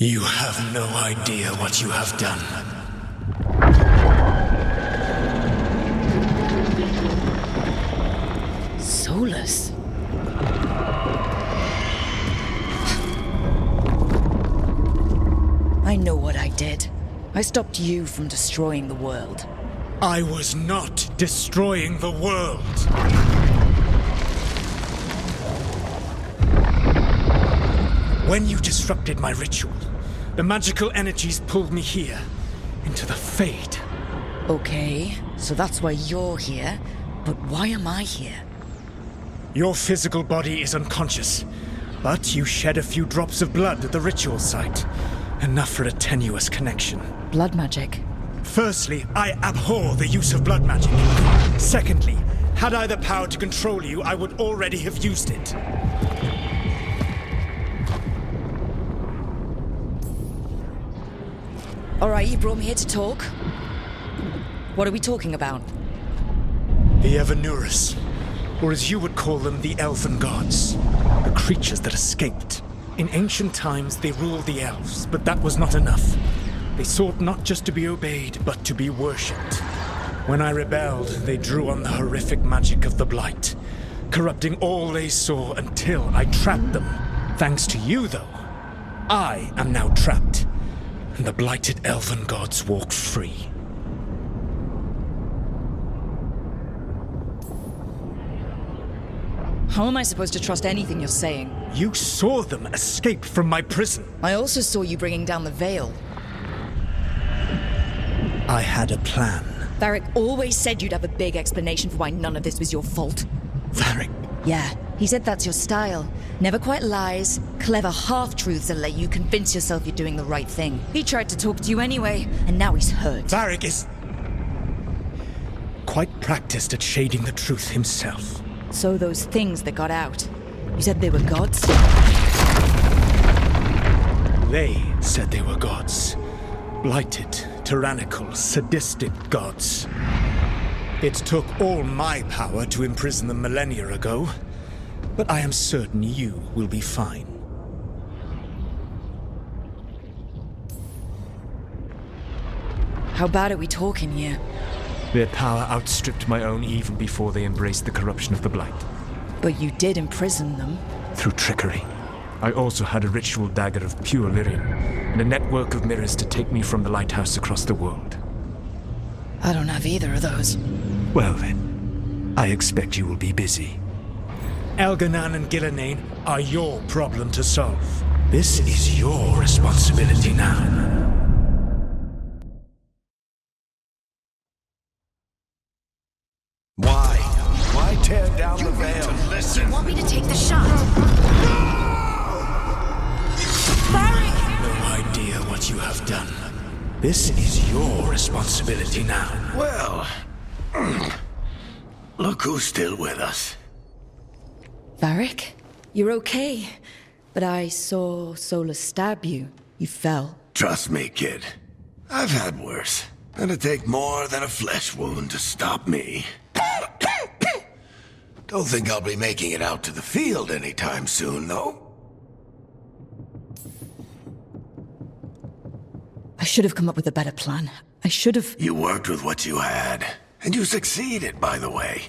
You have no idea what you have done. Solus? I know what I did. I stopped you from destroying the world. I was not destroying the world. When you disrupted my ritual, the magical energies pulled me here, into the Fade. Okay, so that's why you're here, but why am I here? Your physical body is unconscious, but you shed a few drops of blood at the ritual site. Enough for a tenuous connection. Blood magic? Firstly, I abhor the use of blood magic. Secondly, had I the power to control you, I would already have used it. Alright, you brought me here to talk. What are we talking about? The Evanurus, or as you would call them, the Elven Gods. The creatures that escaped. In ancient times, they ruled the elves, but that was not enough. They sought not just to be obeyed, but to be worshipped. When I rebelled, they drew on the horrific magic of the Blight, corrupting all they saw until I trapped them. Thanks to you, though, I am now trapped, and the blighted Elven Gods walk free. How am I supposed to trust anything you're saying? You saw them escape from my prison. I also saw you bringing down the veil. I had a plan. Varric always said you'd have a big explanation for why none of this was your fault. Varric? Yeah, he said that's your style. Never quite lies, clever half-truths that let you convince yourself you're doing the right thing. He tried to talk to you anyway, and now he's hurt. Varric is quite practiced at shading the truth himself. So those things that got out, you said they were gods? They said they were gods. Blighted, tyrannical, sadistic gods. It took all my power to imprison them millennia ago, but I am certain you will be fine. How bad are we talking here? Their power outstripped my own even before they embraced the corruption of the Blight. But you did imprison them. Through trickery. I also had a ritual dagger of pure lyrium, and a network of mirrors to take me from the lighthouse across the world. I don't have either of those. Well then, I expect you will be busy. Elgar'nan and Ghilan'nain are your problem to solve. This is your responsibility now. Why tear down the veil? Do you want me to take the shot? Varric! No idea what you have done. This is your responsibility now. Well, look who's still with us. Varric? You're okay. But I saw Solus stab you. You fell. Trust me, kid. I've had worse. It'd take more than a flesh wound to stop me. Don't think I'll be making it out to the field anytime soon, though. I should have come up with a better plan. I should have... You worked with what you had. And you succeeded, by the way.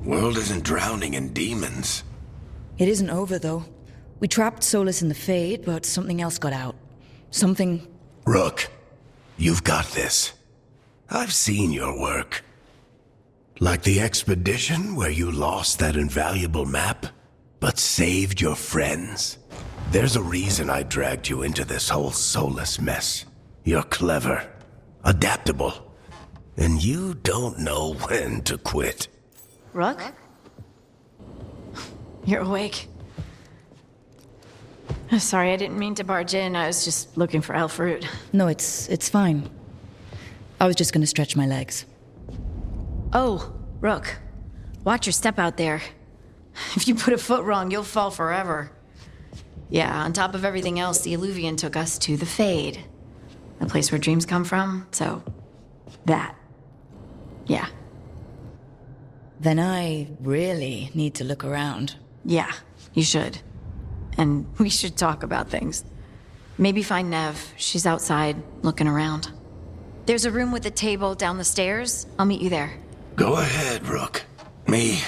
World isn't drowning in demons. It isn't over, though. We trapped Solus in the Fade, but something else got out. Something... Rook, you've got this. I've seen your work. Like the expedition where you lost that invaluable map, but saved your friends. There's a reason I dragged you into this whole Solus mess. You're clever, adaptable, and you don't know when to quit. Rook? You're awake. Sorry, I didn't mean to barge in. I was just looking for elf fruit. No, it's fine. I was just gonna stretch my legs. Oh, Rook. Watch your step out there. If you put a foot wrong, you'll fall forever. Yeah, on top of everything else, the Illuvian took us to the Fade. The place where dreams come from, so... that. Yeah. Then I really need to look around. Yeah, you should. And we should talk about things. Maybe find Nev. She's outside, looking around. There's a room with a table down the stairs. I'll meet you there. Go ahead, Rook. I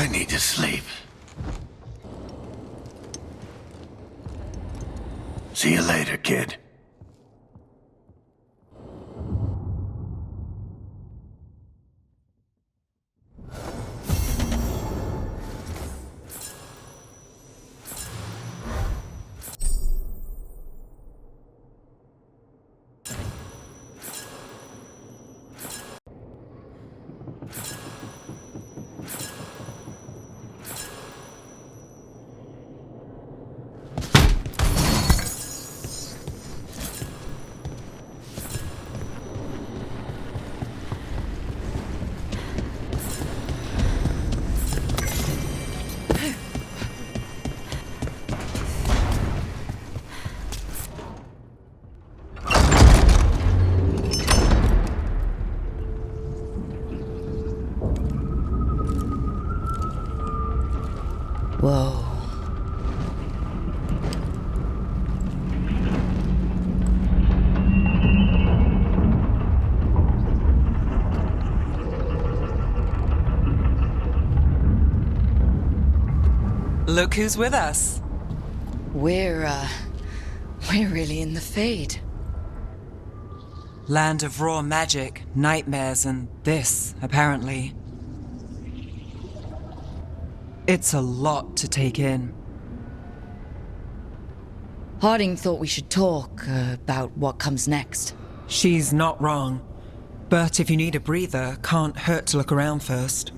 need to sleep. See you later, kid. Whoa. Look who's with us. We're really in the Fade. Land of raw magic, nightmares, and this, apparently. It's a lot to take in. Harding thought we should talk about what comes next. She's not wrong. But if you need a breather, can't hurt to look around first.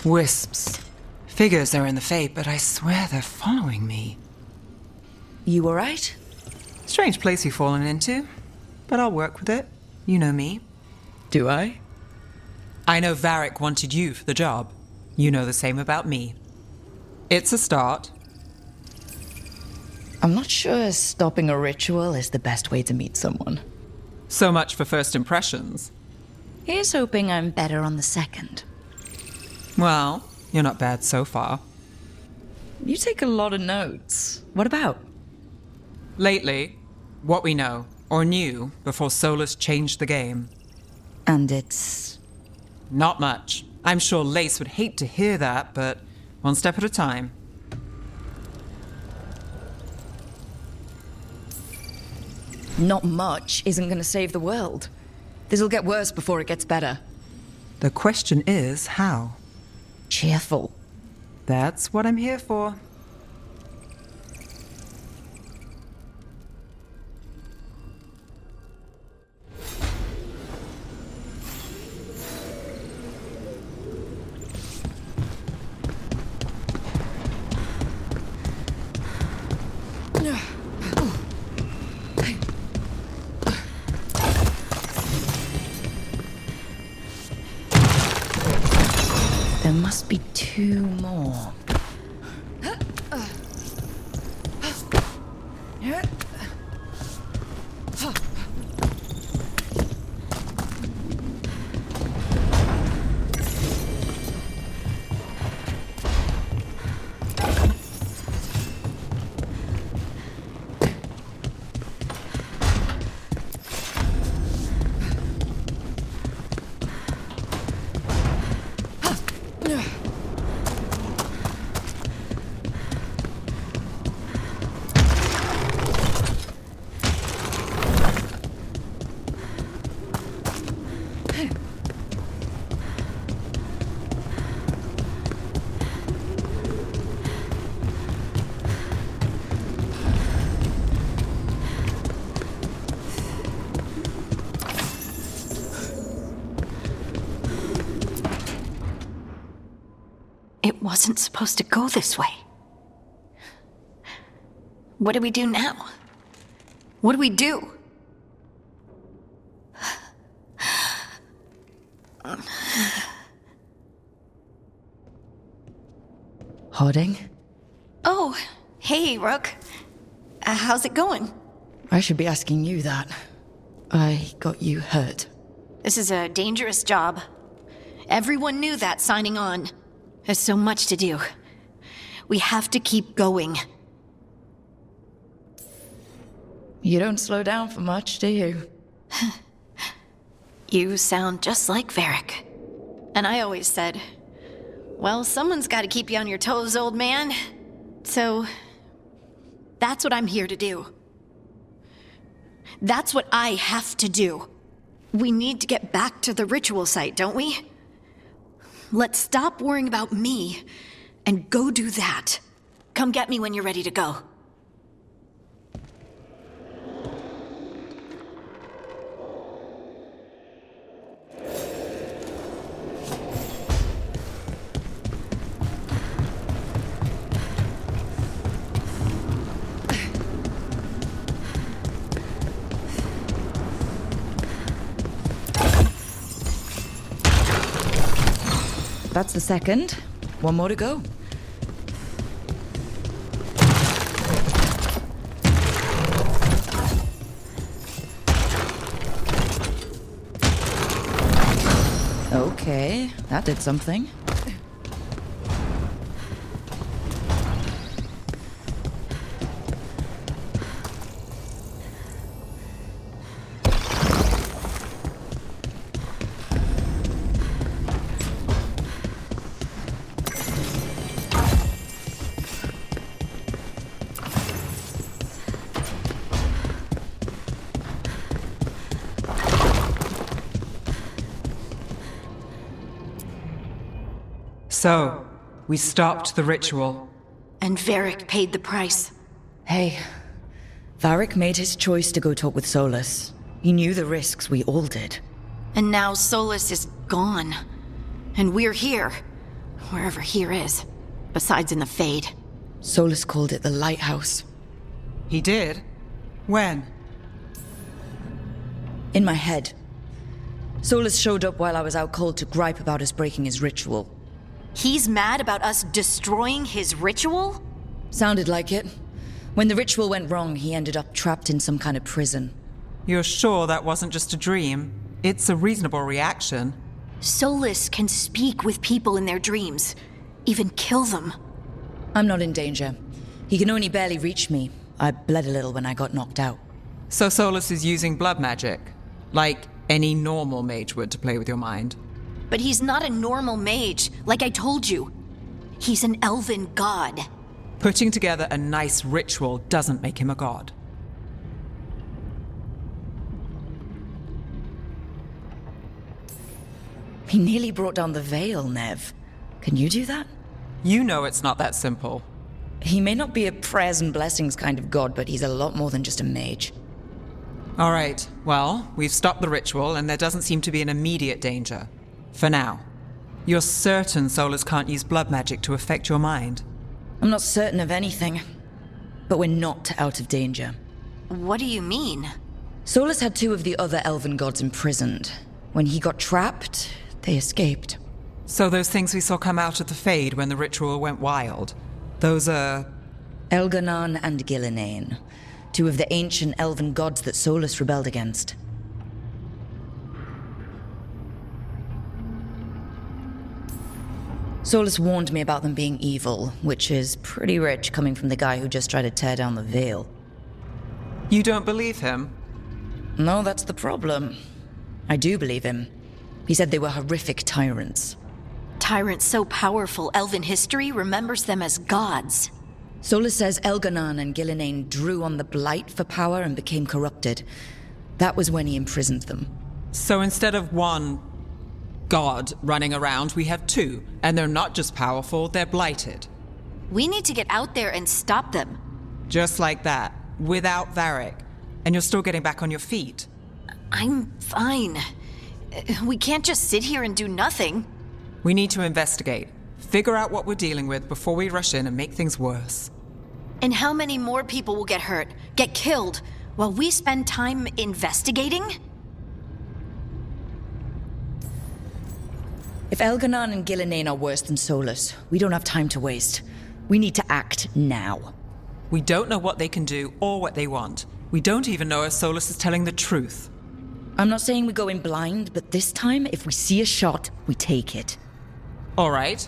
Wisps. Figures are in the Fate, but I swear they're following me. You alright? Strange place you've fallen into, but I'll work with it. You know me. Do I? I know Varric wanted you for the job. You know the same about me. It's a start. I'm not sure stopping a ritual is the best way to meet someone. So much for first impressions. Here's hoping I'm better on the second. Well, you're not bad so far. You take a lot of notes. What about? Lately, what we know, or knew, before Solus changed the game. And it's... Not much. I'm sure Lace would hate to hear that, but one step at a time. Not much isn't gonna save the world. This'll get worse before it gets better. The question is, how? Cheerful. That's what I'm here for. There must be two more. It wasn't supposed to go this way. What do we do now? What do we do? Harding? Oh, hey, Rook. How's it going? I should be asking you that. I got you hurt. This is a dangerous job. Everyone knew that signing on. There's so much to do. We have to keep going. You don't slow down for much, do you? You sound just like Varric. And I always said, well, someone's got to keep you on your toes, old man. So, that's what I'm here to do. That's what I have to do. We need to get back to the ritual site, don't we? Let's stop worrying about me and go do that. Come get me when you're ready to go. That's the second. One more to go. Okay, that did something. So, we stopped the ritual. And Varric paid the price. Hey, Varric made his choice to go talk with Solus. He knew the risks, we all did. And now Solus is gone. And we're here. Wherever here is. Besides in the Fade. Solus called it the Lighthouse. He did? When? In my head. Solus showed up while I was out cold to gripe about us breaking his ritual. He's mad about us destroying his ritual? Sounded like it. When the ritual went wrong, he ended up trapped in some kind of prison. You're sure that wasn't just a dream? It's a reasonable reaction. Solus can speak with people in their dreams. Even kill them. I'm not in danger. He can only barely reach me. I bled a little when I got knocked out. So Solus is using blood magic? Like any normal mage would to play with your mind? But he's not a normal mage, like I told you. He's an elven god. Putting together a nice ritual doesn't make him a god. He nearly brought down the veil, Nev. Can you do that? You know it's not that simple. He may not be a prayers and blessings kind of god, but he's a lot more than just a mage. All right, well, we've stopped the ritual and there doesn't seem to be an immediate danger. For now. You're certain Solus can't use blood magic to affect your mind? I'm not certain of anything, but we're not out of danger. What do you mean? Solus had two of the other elven gods imprisoned. When he got trapped, they escaped. So those things we saw come out of the Fade when the ritual went wild, those are... Elgar'nan and Ghilan'nain, two of the ancient elven gods that Solus rebelled against. Solus warned me about them being evil, which is pretty rich coming from the guy who just tried to tear down the veil. You don't believe him? No, that's the problem. I do believe him. He said they were horrific tyrants. Tyrants so powerful, elven history remembers them as gods. Solus says Elgar'nan and Ghilan'nain drew on the blight for power and became corrupted. That was when he imprisoned them. So instead of one god running around, we have two, and they're not just powerful, they're blighted. We need to get out there and stop them. Just like that, without Varric. And you're still getting back on your feet. I'm fine. We can't just sit here and do nothing. We need to investigate. figure out what we're dealing with before we rush in and make things worse. And how many more people will get hurt, get killed, while we spend time investigating? If Elgar'nan and Ghilan'nain are worse than Solus, we don't have time to waste. We need to act now. We don't know what they can do or what they want. We don't even know if Solus is telling the truth. I'm not saying we go in blind, but this time, if we see a shot, we take it. All right.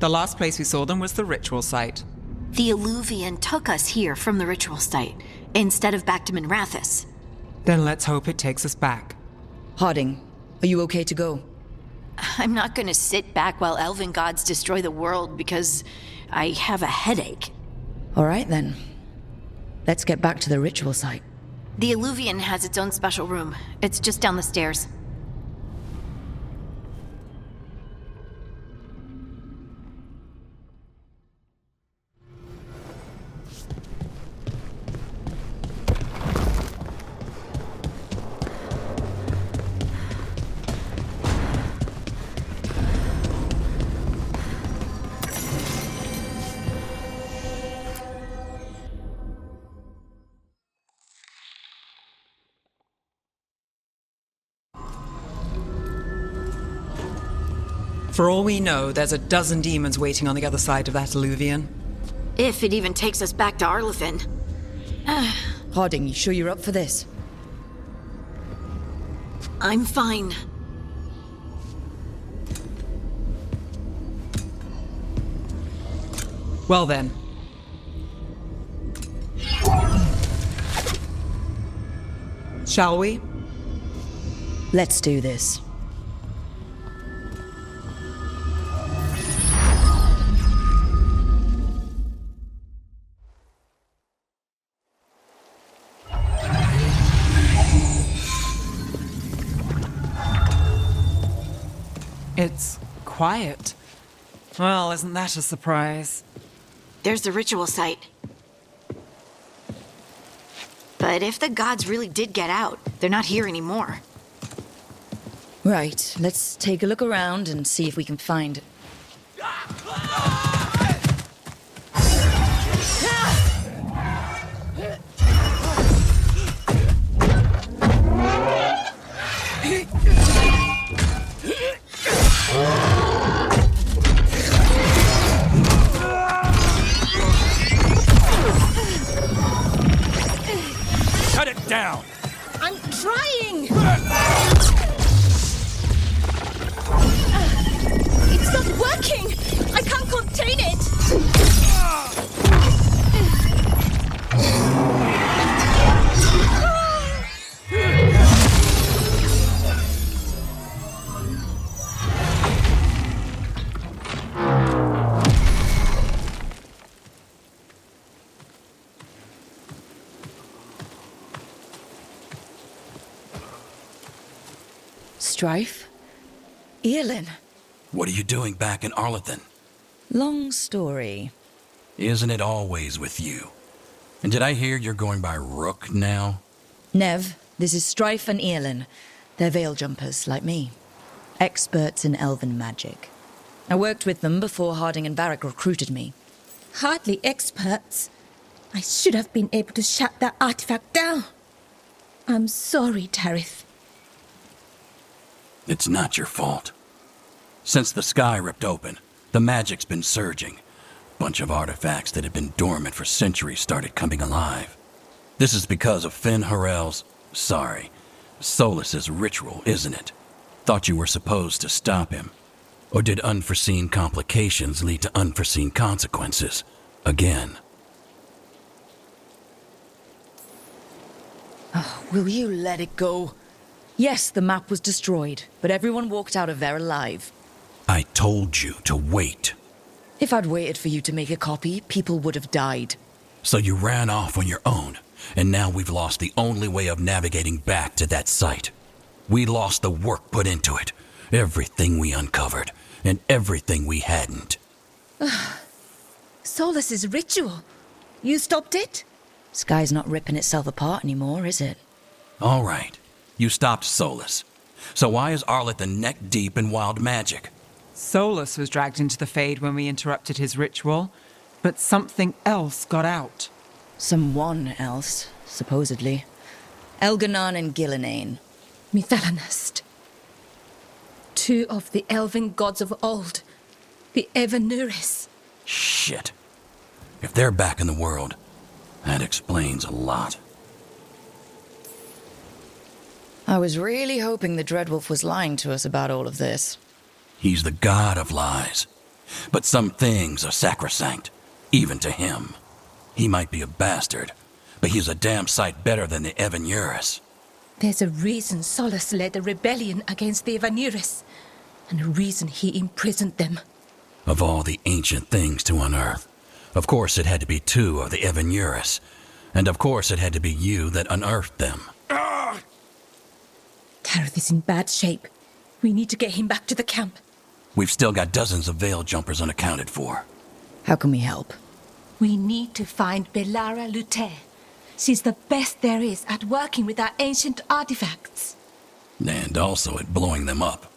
The last place we saw them was the ritual site. The Illuvian took us here from the ritual site, instead of back to Minrathous. Then let's hope it takes us back. Harding, are you okay to go? I'm not gonna sit back while elven gods destroy the world because I have a headache. All right, then. Let's get back to the ritual site. The Illuvian has its own special room. It's just down the stairs. For all we know, there's a dozen demons waiting on the other side of that Illuvian. If it even takes us back to Arlathan. Harding, you sure you're up for this? I'm fine. Well then. Shall we? Let's do this. It's quiet. Well, isn't that a surprise? There's the ritual site. But if the gods really did get out, they're not here anymore. Right, let's take a look around and see if we can find... Cut it down! I'm trying! It's not working! I can't contain it! Strife? Iarlan? What are you doing back in Arlathan? Long story. Isn't it always with you? And did I hear you're going by Rook now? Nev, this is Strife and Iarlan. They're veil jumpers, like me. Experts in elven magic. I worked with them before Harding and Varric recruited me. Hardly experts. I should have been able to shut that artifact down. I'm sorry, Tarith. It's not your fault. Since the sky ripped open, the magic's been surging. Bunch of artifacts that had been dormant for centuries started coming alive. This is because of Finn Harel's, Solus's ritual, isn't it? Thought you were supposed to stop him. Or did unforeseen complications lead to unforeseen consequences? Again. Will you let it go? Yes, the map was destroyed, but everyone walked out of there alive. I told you to wait. If I'd waited for you to make a copy, people would have died. So you ran off on your own, and now we've lost the only way of navigating back to that site. We lost the work put into it, everything we uncovered, and everything we hadn't. Solus's ritual. You stopped it? Sky's not ripping itself apart anymore, is it? All right, you stopped Solus. So why is Arlathan neck deep in wild magic? Solus was dragged into the Fade when we interrupted his ritual, but something else got out. Someone else, supposedly. Elgar'nan and Ghilan'nain. Nest. Two of the elven gods of old, the Evanuris. Shit. If they're back in the world, that explains a lot. I was really hoping the Dreadwolf was lying to us about all of this. He's the god of lies. But some things are sacrosanct, even to him. He might be a bastard, but he's a damn sight better than the Evanuris. There's a reason Solus led a rebellion against the Evanuris, and a reason he imprisoned them. Of all the ancient things to unearth, of course it had to be two of the Evanuris, and of course it had to be you that unearthed them. Tareth is in bad shape. We need to get him back to the camp. We've still got dozens of veil jumpers unaccounted for. How can we help? We need to find Belara Lute. She's the best there is at working with our ancient artifacts. And also at blowing them up.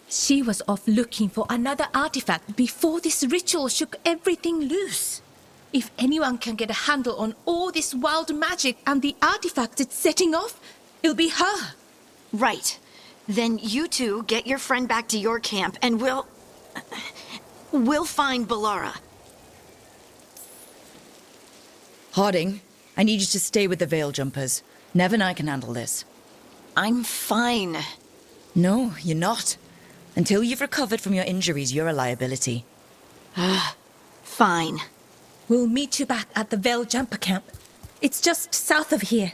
She was off looking for another artifact before this ritual shook everything loose. If anyone can get a handle on all this wild magic and the artifacts it's setting off, it'll be her. Right. Then you two get your friend back to your camp and we'll find Belara. Harding, I need you to stay with the veil jumpers. Nev and I can handle this. I'm fine. No, you're not. Until you've recovered from your injuries, you're a liability. Fine. We'll meet you back at the Veil Jumper camp. It's just south of here.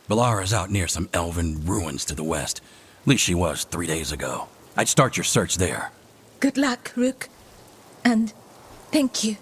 Belara's out near some elven ruins to the west. At least she was 3 days ago. I'd start your search there. Good luck, Rook. And thank you.